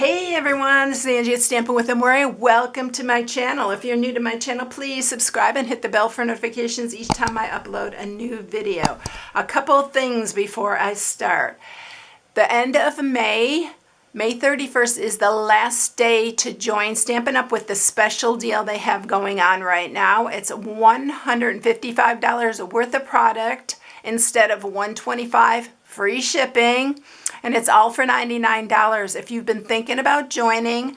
Hey everyone, this is Angie at StampingWithAmore. Welcome to my channel. If you're new to my channel, please subscribe and hit the bell for notifications each time I upload a new video. A couple of things before I start. The end of May 31st is the last day to join Stampin' Up! With the special deal they have going on right now. It's $155 worth of product instead of $125, free shipping. And it's all for $99. If you've been thinking about joining,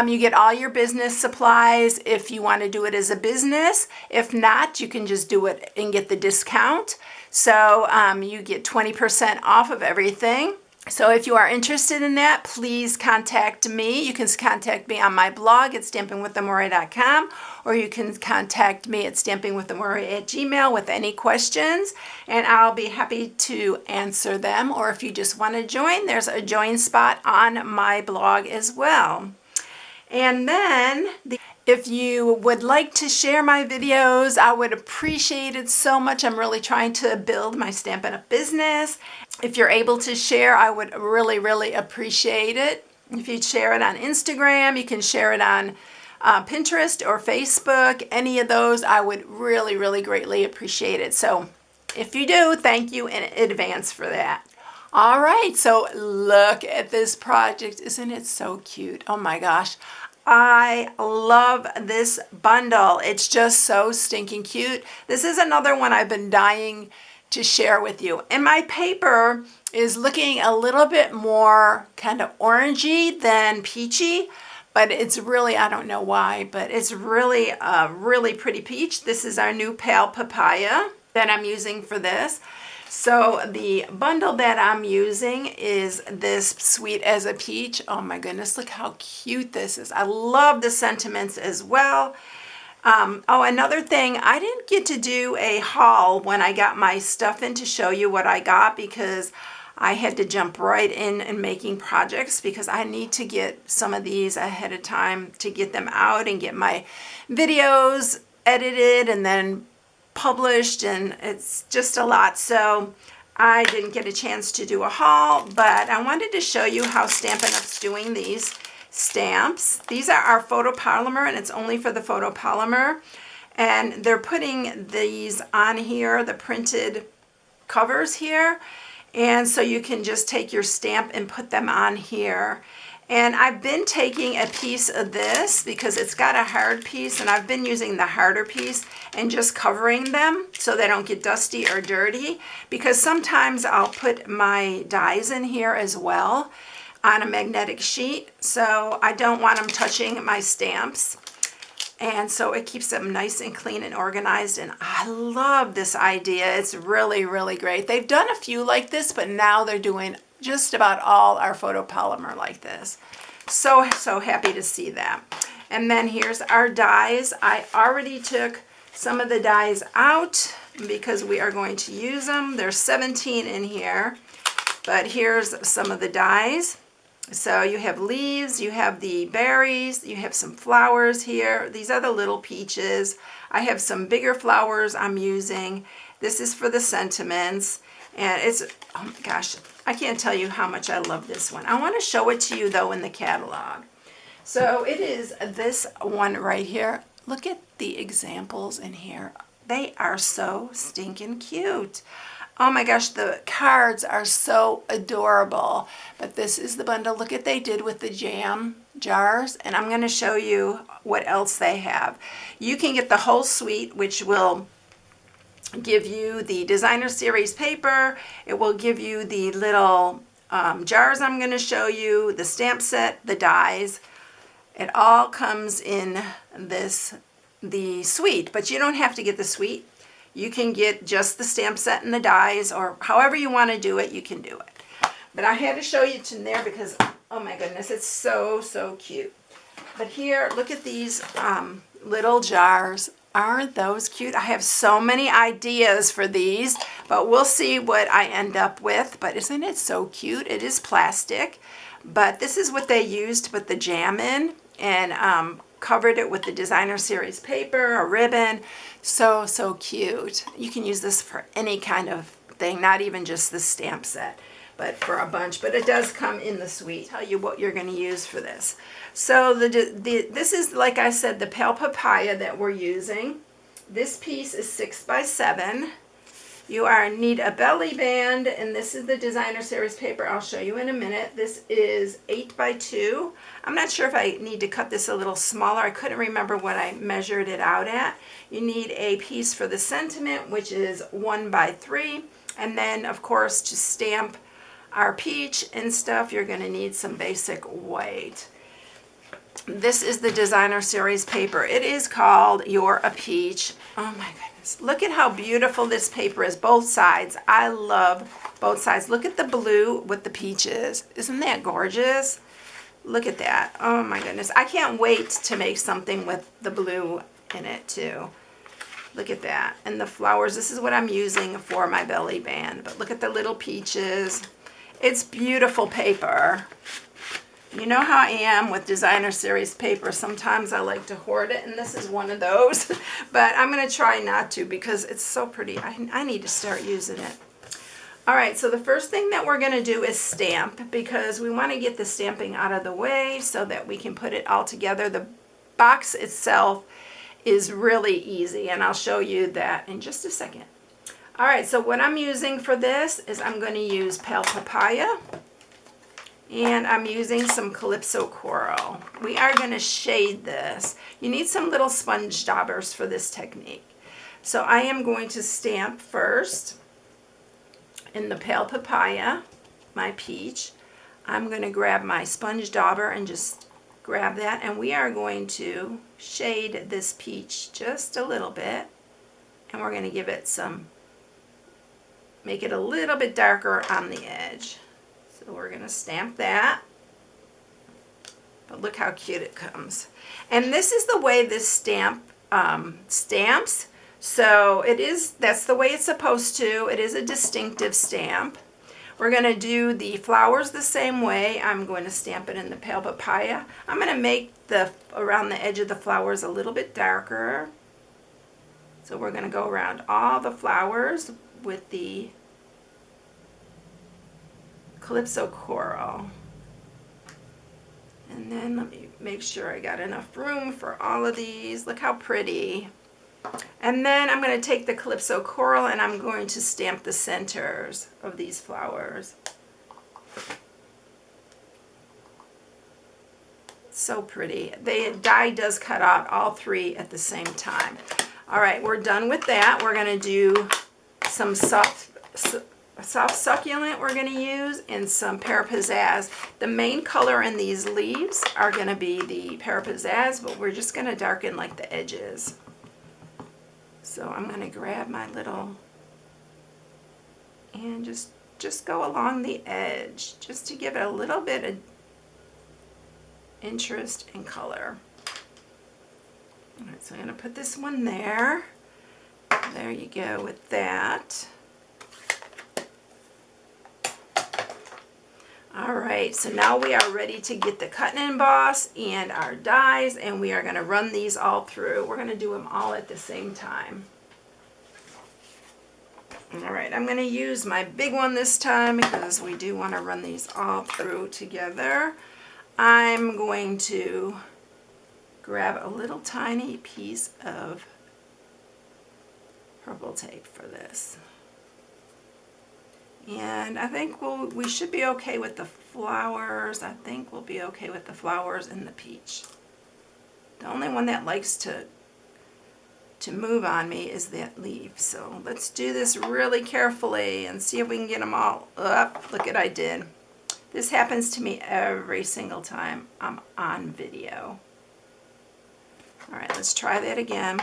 you get all your business supplies if you want to do it as a business. If not, you can just do it and get the discount. So you get 20% off of everything. So if you are interested in that, please contact me. You can contact me on my blog at stampingwithamore.com, or you can contact me at stampingwithamore@gmail.com with any questions, and I'll be happy to answer them. Or if you just want to join, there's a join spot on my blog as well. And then if you would like to share my videos, I would appreciate it so much. I'm really trying to build my Stampin' Up! Business. If you're able to share, I would really appreciate it. If you share it on Instagram, you can share it on Pinterest or Facebook. Any of those, I would really greatly appreciate it. So if you do, thank you in advance for that. All right, so look at this project. Isn't it so cute? Oh my gosh. I love this bundle. It's just so stinking cute. This is another one I've been dying to share with you. And my paper is looking a little bit more kind of orangey than peachy, but it's really, I don't know why, but it's really a really pretty peach. This is our new pale papaya that I'm using for this. So the bundle that I'm using is this Sweet as a Peach. Oh my goodness, look how cute this is. I love the sentiments as well. Oh, another thing, I didn't get to do a haul when I got my stuff in to show you what I got because I had to jump right in and making projects because I need to get some of these ahead of time to get them out and get my videos edited and then published, and it's just a lot. So I didn't get a chance to do a haul, but I wanted to show you how Stampin' Up's doing these stamps. These are our photopolymer, and it's only for the photopolymer, and they're putting these on here, the printed covers here, and so you can just take your stamp and put them on here. And I've been taking a piece of this because it's got a hard piece, and I've been using the harder piece and just covering them so they don't get dusty or dirty, because sometimes I'll put my dies in here as well on a magnetic sheet, so I don't want them touching my stamps. And so it keeps them nice and clean and organized, and I love this idea. It's really great. They've done a few like this, but now they're doing just about all our photopolymer like this. So happy to see that. And then here's our dies. I already took some of the dies out because we are going to use them. There's 17 in here, but here's some of the dies. So you have leaves, you have the berries, you have some flowers here. These are the little peaches. I have some bigger flowers I'm using. This is for the sentiments. And it's, oh my gosh, I can't tell you how much I love this one. I want to show it to you though in the catalog. So it is this one right here. Look at the examples in here. They are so stinking cute. Oh my gosh, the cards are so adorable. But this is the bundle. Look at they did with the jam jars. And I'm going to show you what else they have. You can get the whole suite, which will give you the designer series paper. It will give you the little jars I'm going to show you, the stamp set, the dies. It all comes in the suite, but you don't have to get the suite. You can get just the stamp set and the dies, or however you want to do it, you can do it. But I had to show you to there because, oh my goodness, it's so cute. But here, look at these little jars. Aren't those cute? I have so many ideas for these, but we'll see what I end up with. But isn't it so cute? It is plastic, but this is what they used to put the jam in, and covered it with the designer series paper, a ribbon. So cute. You can use this for any kind of thing, not even just the stamp set. but for a bunch, but it does come in the suite. I'll tell you what you're going to use for this. So this is, like I said, the pale papaya that we're using. This piece is 6 by 7. You need a belly band, and this is the designer series paper I'll show you in a minute. This is 8 by 2. I'm not sure if I need to cut this a little smaller. I couldn't remember what I measured it out at. You need a piece for the sentiment, which is 1 by 3. And then, of course, to stamp our peach and stuff, you're going to need some basic white. This is the designer series paper. It is called You're a Peach. Oh my goodness. Look at how beautiful this paper is, both sides. I love both sides. Look at the blue with the peaches. Isn't that gorgeous? Look at that. Oh my goodness. I can't wait to make something with the blue in it too. Look at that. And the flowers, this is what I'm using for my belly band. But look at the little peaches. It's beautiful paper. You know how I am with designer series paper. Sometimes I like to hoard it, and this is one of those. But I'm going to try not to because it's so pretty. I need to start using it. All right, so the first thing that we're going to do is stamp, because we want to get the stamping out of the way so that we can put it all together. The box itself is really easy, and I'll show you that in just a second. All right, so what I'm using for this is I'm going to use pale papaya. And I'm using some Calypso Coral. We are going to shade this. You need some little sponge daubers for this technique. So I am going to stamp first in the pale papaya, my peach. I'm going to grab my sponge dauber and just grab that. And we are going to shade this peach just a little bit. And we're going to give it some, make it a little bit darker on the edge. So we're going to stamp that. But look how cute it comes. And this is the way this stamp stamps. So that's the way it's supposed to. It is a distinctive stamp. We're going to do the flowers the same way. I'm going to stamp it in the pale papaya. I'm going to make around the edge of the flowers a little bit darker. So we're going to go around all the flowers with the Calypso Coral. And then let me make sure I got enough room for all of these. Look how pretty. And then I'm going to take the Calypso Coral and I'm going to stamp the centers of these flowers. So pretty. The die does cut out all three at the same time. All right, we're done with that. We're going to do some soft succulent we're going to use, and some Pear Pizzazz. The main color in these leaves are going to be the Pear Pizzazz, but we're just going to darken like the edges. So I'm going to grab my little and just go along the edge just to give it a little bit of interest and color. All right, so I'm going to put this one there. There you go with that. All right, so now we are ready to get the cut and emboss and our dies, and we are going to run these all through. We're going to do them all at the same time. All right, I'm going to use my big one this time because we do want to run these all through together. I'm going to grab a little tiny piece of purple tape for this. And I think we should be okay with the flowers. I think we'll be okay with the flowers and the peach. The only one that likes to move on me is that leaf. So let's do this really carefully and see if we can get them all up. Look at I did. This happens to me every single time I'm on video. All right, let's try that again.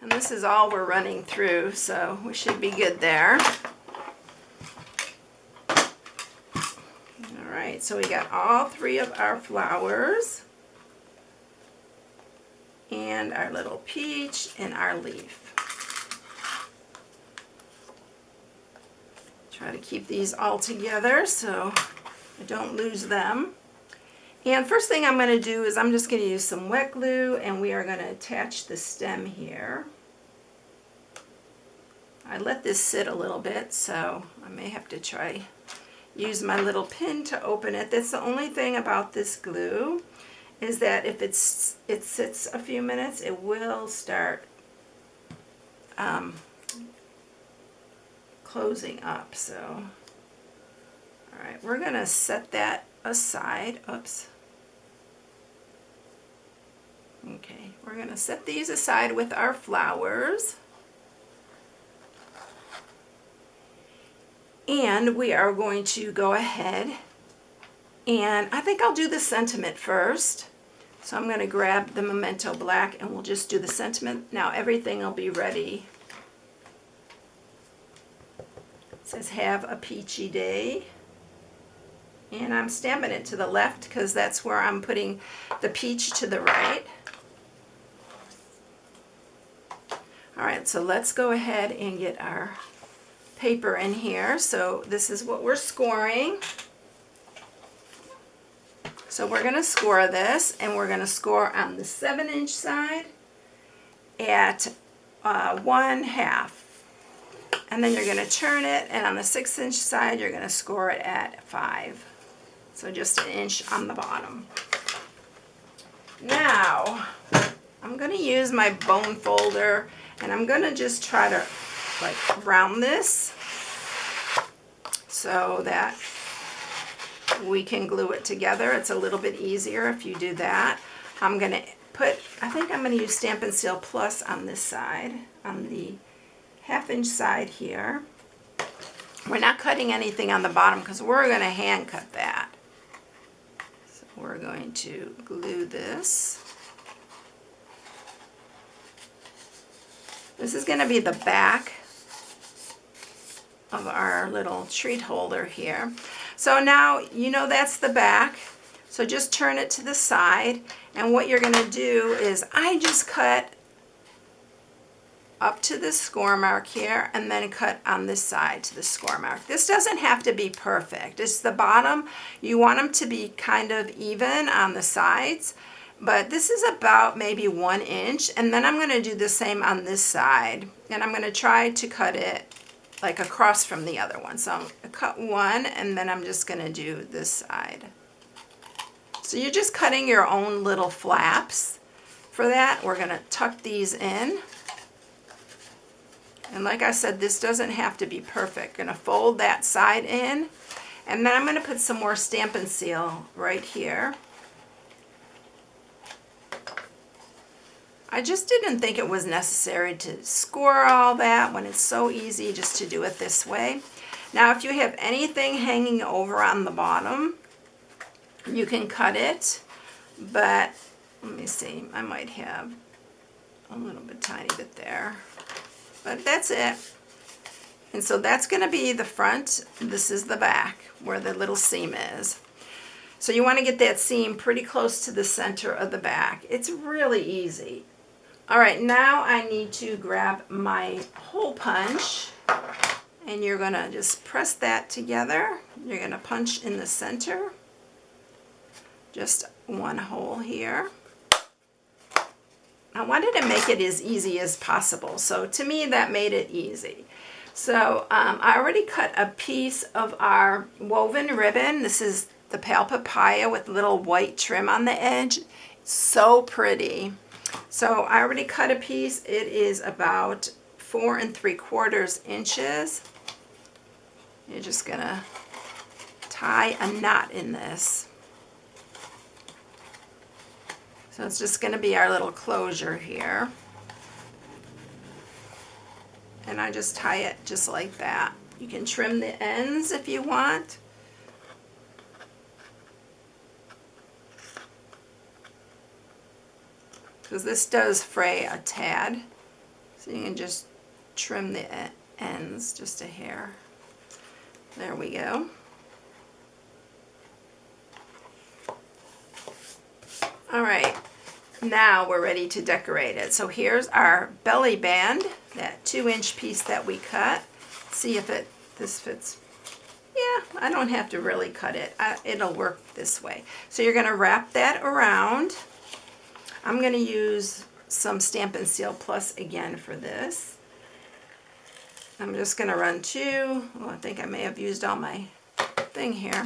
And this is all we're running through, so we should be good there. All right, so we got all three of our flowers and our little peach and our leaf. Try to keep these all together so I don't lose them. And first thing I'm going to do is I'm just going to use some wet glue, and we are going to attach the stem here. I let this sit a little bit, so I may have to use my little pin to open it. That's the only thing about this glue, is that if it sits a few minutes, it will start closing up. So, all right, we're going to set that aside. Oops. Okay, we're going to set these aside with our flowers. And we are going to go ahead, and I think I'll do the sentiment first. So I'm going to grab the Memento Black, and we'll just do the sentiment. Now everything will be ready. It says, have a peachy day. And I'm stamping it to the left because that's where I'm putting the peach, to the right. All right, so let's go ahead and get our paper in here. So this is what we're scoring. So we're going to score this, and we're going to score on the 7-inch side at 1/2. And then you're going to turn it, and on the 6-inch side you're going to score it at 5. So just 1 inch on the bottom. Now I'm going to use my bone folder, and I'm going to just try to like round this so that we can glue it together. It's a little bit easier if you do that. I'm going to I think I'm going to use Stampin' Seal Plus on this side, on the 1/2 inch side here. We're not cutting anything on the bottom because we're going to hand cut that. So we're going to glue this. This is going to be the back of our little treat holder here. So now you know that's the back. So just turn it to the side, and what you're going to do is I just cut up to the score mark here, and then cut on this side to the score mark. This doesn't have to be perfect. It's the bottom. You want them to be kind of even on the sides, but this is about maybe 1 inch, and then I'm going to do the same on this side, and I'm going to try to cut it like across from the other one. So I'm going to cut one, and then I'm just going to do this side. So you're just cutting your own little flaps. For that, we're going to tuck these in. And like I said, this doesn't have to be perfect. Going to fold that side in, and then I'm going to put some more Stampin' Seal right here. I just didn't think it was necessary to score all that when it's so easy just to do it this way. Now if you have anything hanging over on the bottom, you can cut it, but let me see, I might have a little bit, tiny bit there, but that's it. And so that's going to be the front, this is the back where the little seam is. So you want to get that seam pretty close to the center of the back. It's really easy. All right, now I need to grab my hole punch, and you're going to just press that together. You're going to punch in the center, just one hole here. I wanted to make it as easy as possible, so to me that made it easy. So I already cut a piece of our woven ribbon. This is the pale papaya with little white trim on the edge. It's so pretty. So I already cut a piece. It is about 4 3/4 inches. You're just gonna tie a knot in this. So it's just gonna be our little closure here. And I just tie it just like that. You can trim the ends if you want. Because this does fray a tad. So you can just trim the ends just a hair. There we go. All right, now we're ready to decorate it. So here's our belly band, that 2-inch piece that we cut. See if this fits Yeah, I don't have to really cut it. It'll work this way. So you're going to wrap that around. I'm going to use some Stampin' Seal Plus again for this. I'm just going to run 2. Well, I think I may have used all my thing here.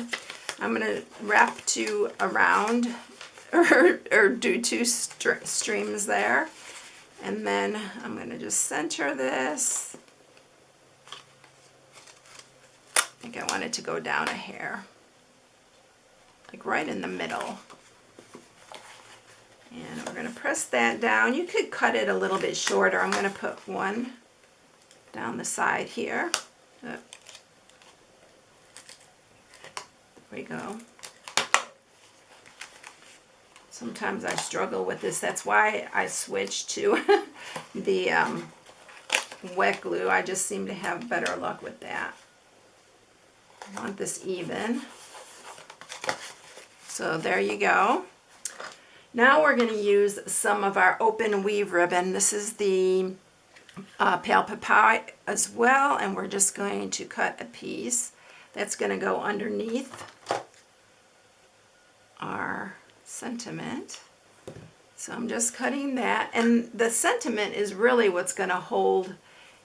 I'm going to wrap 2 around or do 2 streams there. And then I'm going to just center this. I think I want it to go down a hair, like right in the middle. And we're going to press that down. You could cut it a little bit shorter. I'm going to put 1 down the side here. There we go. Sometimes I struggle with this. That's why I switched to the wet glue. I just seem to have better luck with that. I want this even. So there you go. Now we're going to use some of our open weave ribbon. This is the Pale Papaya as well, and we're just going to cut a piece that's going to go underneath our sentiment. So I'm just cutting that, and the sentiment is really what's going to hold.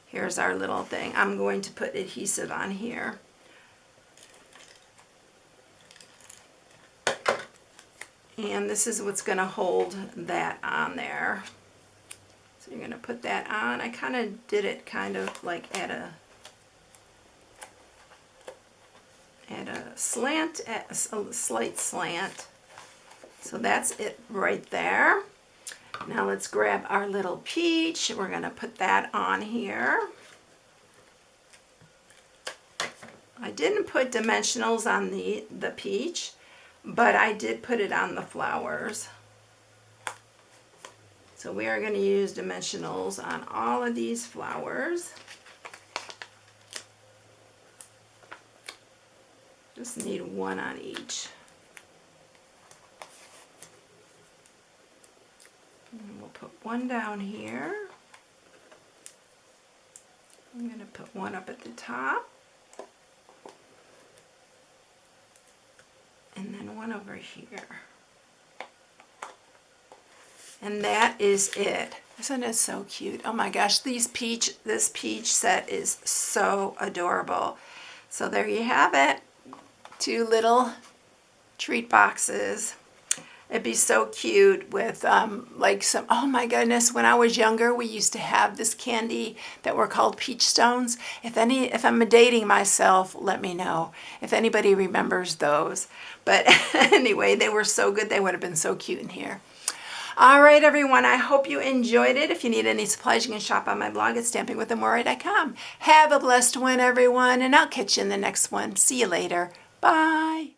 Here's our little thing. I'm going to put adhesive on here. And this is what's going to hold that on there. So you're going to put that on. I kind of did it kind of like at a slant, at a slight slant. So that's it right there. Now let's grab our little peach. We're going to put that on here. I didn't put dimensionals on the peach, but I did put it on the flowers. So we are going to use dimensionals on all of these flowers. Just need 1 on each. And we'll put 1 down here. I'm going to put 1 up at the top. And then 1 over here. And that is it. Isn't it so cute? Oh my gosh, this peach set is so adorable. So there you have it. 2 little treat boxes. It'd be so cute with like some, oh my goodness, when I was younger, we used to have this candy that were called peach stones. If I'm dating myself, let me know if anybody remembers those. But anyway, they were so good. They would have been so cute in here. All right, everyone, I hope you enjoyed it. If you need any supplies, you can shop on my blog at stampingwithamore.com. Have a blessed one, everyone, and I'll catch you in the next one. See you later. Bye.